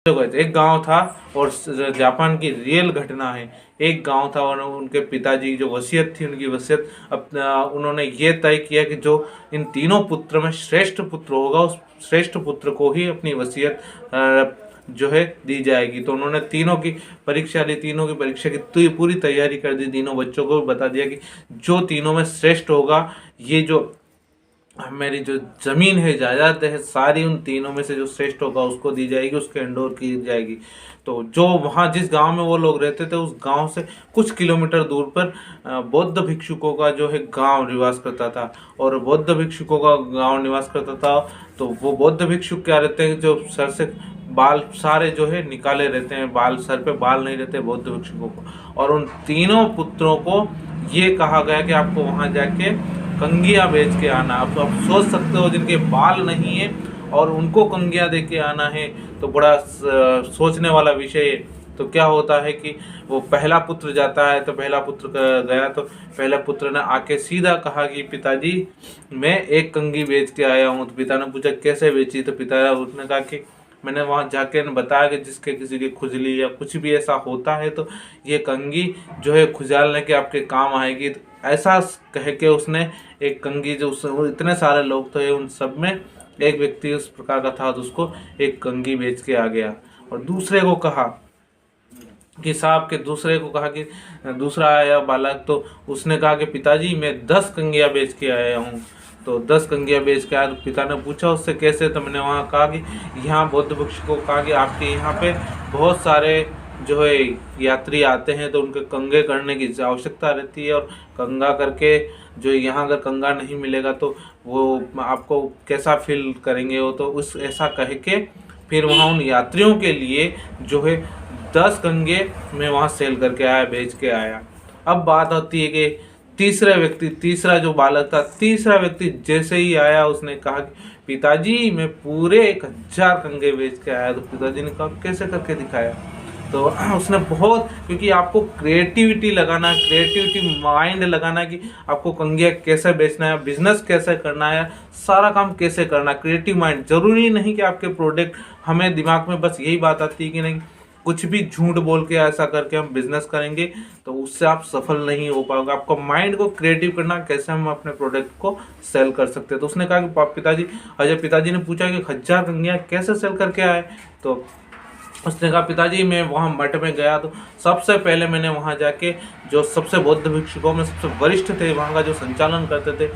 गए थे। एक गांव था और जापान की रियल घटना है। एक गांव था और उनके पिताजी जो वसीयत थी, उनकी वसीयत अपना उन्होंने ये तय किया कि जो इन तीनों पुत्र में श्रेष्ठ पुत्र होगा, उस श्रेष्ठ पुत्र को ही अपनी वसीयत जो है दी जाएगी। तो उन्होंने तीनों की परीक्षा ली, तीनों की परीक्षा की तो पूरी तैयारी कर दी, तीनों बच्चों को बता दिया कि जो तीनों में श्रेष्ठ होगा, ये जो मेरी जो जमीन है, जायदाद है, सारी उन तीनों में से जो श्रेष्ठ होगा उसको दी जाएगी, उसके एंडोर की जाएगी। तो जो वहाँ जिस गांव में वो लोग रहते थे, उस गांव से कुछ किलोमीटर दूर पर बौद्ध भिक्षुकों का जो है गांव निवास करता था। और बौद्ध भिक्षुकों का गांव निवास करता था। तो वो बौद्ध भिक्षुक क्या रहते हैं, जो सर से बाल सारे जो है निकाले रहते हैं, बाल सर पे बाल नहीं रहते बौद्ध भिक्षुकों को। और उन तीनों पुत्रों को ये कहा गया कि आपको वहाँ जाके कंगिया बेच के आना। आप सोच सकते हो, जिनके बाल नहीं है और उनको कंगिया दे के आना है, तो बड़ा सोचने वाला विषय है। तो क्या होता है कि वो पहला पुत्र जाता है, तो पहला पुत्र गया तो पहला पुत्र ने आके सीधा कहा कि पिताजी मैं एक कंगी बेच के आया हूँ। तो पिता ने पूछा कैसे बेची, तो पिता उसने कहा कि मैंने वहाँ जाके बताया कि जिसके किसी की खुजली या कुछ भी ऐसा होता है तो ये कंगी जो है खुजालने के आपके काम आएगी। तो ऐसा कह के उसने एक कंगी, जो इतने सारे लोग थे उन सब में एक व्यक्ति उस प्रकार का था, तो उसको एक कंगी बेच के आ गया। और दूसरे को कहा कि साहब के दूसरे को कहा कि दूसरा आया बालक, तो उसने कहा कि पिताजी मैं 10 कंगियाँ बेच के आया हूँ। तो 10 कंगियाँ बेच के आया। तो पिता ने पूछा उससे कैसे, तो मैंने वहाँ कहा कि यहाँ बौद्ध भिक्षु को कहा कि आपके यहाँ पे बहुत सारे जो है यात्री आते हैं, तो उनके कंगे करने की आवश्यकता रहती है। और कंगा करके जो यहाँ अगर कंगा नहीं मिलेगा तो वो आपको कैसा फील करेंगे वो। तो उस ऐसा कह के फिर वहाँ उन यात्रियों के लिए जो है 10 कंगे मैं वहाँ सेल करके आया, बेच के आया। अब बात होती है कि तीसरा जो बालक था, तीसरा व्यक्ति जैसे ही आया उसने कहा कि पिताजी मैं पूरे 1000 कंगे बेच के आया। तो पिताजी ने कहा कैसे करके दिखाया। तो उसने बहुत, क्योंकि आपको क्रिएटिविटी लगाना, क्रिएटिविटी माइंड लगाना कि आपको कंगिया कैसे बेचना है, बिजनेस कैसे करना है, सारा काम कैसे करना, क्रिएटिव माइंड। जरूरी नहीं कि आपके प्रोडक्ट, हमें दिमाग में बस यही बात आती है कि नहीं कुछ भी झूठ बोल के ऐसा करके हम बिजनेस करेंगे तो उससे आप सफल नहीं हो पाओगे। आपको माइंड को क्रिएटिव करना, कैसे हम अपने प्रोडक्ट को सेल कर सकते हैं। तो उसने कहा कि पिताजी, अजय पिताजी ने पूछा कि 1000 कंगियाँ कैसे सेल करके आए। तो उसने कहा पिताजी मैं वहाँ मठ में गया, तो सबसे पहले मैंने वहाँ जाके जो सबसे बौद्ध भिक्षुकों में सबसे वरिष्ठ थे, वहाँ का जो संचालन करते थे,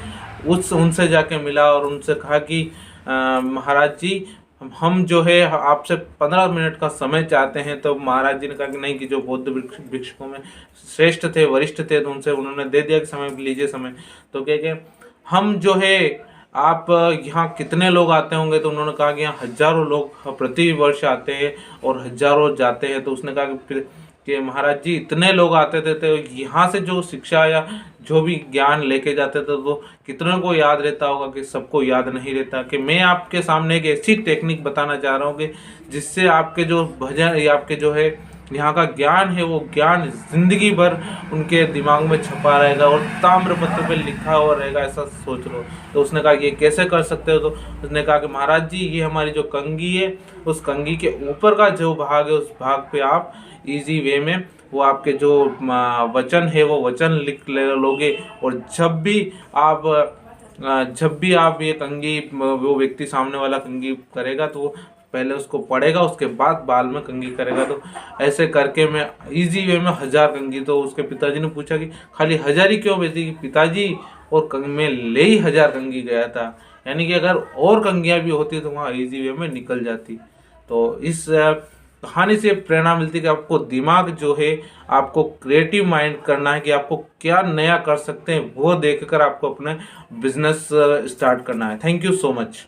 उनसे जाके मिला और उनसे कहा कि महाराज जी हम जो है आपसे 15 मिनट का समय चाहते हैं। तो महाराज जी ने कहा कि नहीं, कि जो बौद्ध भिक्षुकों में श्रेष्ठ थे, वरिष्ठ थे, तो उनसे उन्होंने दे दिया कि समय लीजिए समय। तो कह हम जो है आप यहाँ कितने लोग आते होंगे। तो उन्होंने कहा कि यहाँ हजारों लोग प्रति वर्ष आते हैं और हजारों जाते हैं। तो उसने कहा कि महाराज जी इतने लोग आते थे, तो यहाँ से जो शिक्षा या जो भी ज्ञान लेके जाते थे वो कितनों को याद रहता होगा, कि सबको याद नहीं रहता। कि मैं आपके सामने एक ऐसी टेक्निक बताना चाह रहा हूँ कि जिससे आपके जो भजन या आपके जो है यहाँ का ज्ञान है, वो ज्ञान जिंदगी भर उनके दिमाग में छपा रहेगा और ताम्रपत्र पे लिखा हुआ रहेगा, ऐसा सोच लो। तो उसने कहा ये कैसे कर सकते हो। तो उसने कहा कि महाराज जी ये हमारी जो कंगी है, उस कंगी के ऊपर का जो भाग है, उस भाग पे आप इजी वे में वो आपके जो वचन है वो वचन लिख लोगे। और जब भी आप ये कंगी, वो व्यक्ति सामने वाला कंगी करेगा तो पहले उसको पढ़ेगा, उसके बाद बाल में कंगी करेगा। तो ऐसे करके मैं इजी वे में 1000 कंगी। तो उसके पिताजी ने पूछा कि खाली 1000 ही क्यों बेची पिताजी, और मैं ले ही 1000 कंगी गया था, यानी कि अगर और कंगियाँ भी होती तो वहाँ इजी वे में निकल जाती। तो इस कहानी से प्रेरणा मिलती है कि आपको दिमाग जो है, आपको क्रिएटिव माइंड करना है कि आपको क्या नया कर सकते हैं, वो देखकर आपको अपना बिजनेस स्टार्ट करना है। Thank you so much.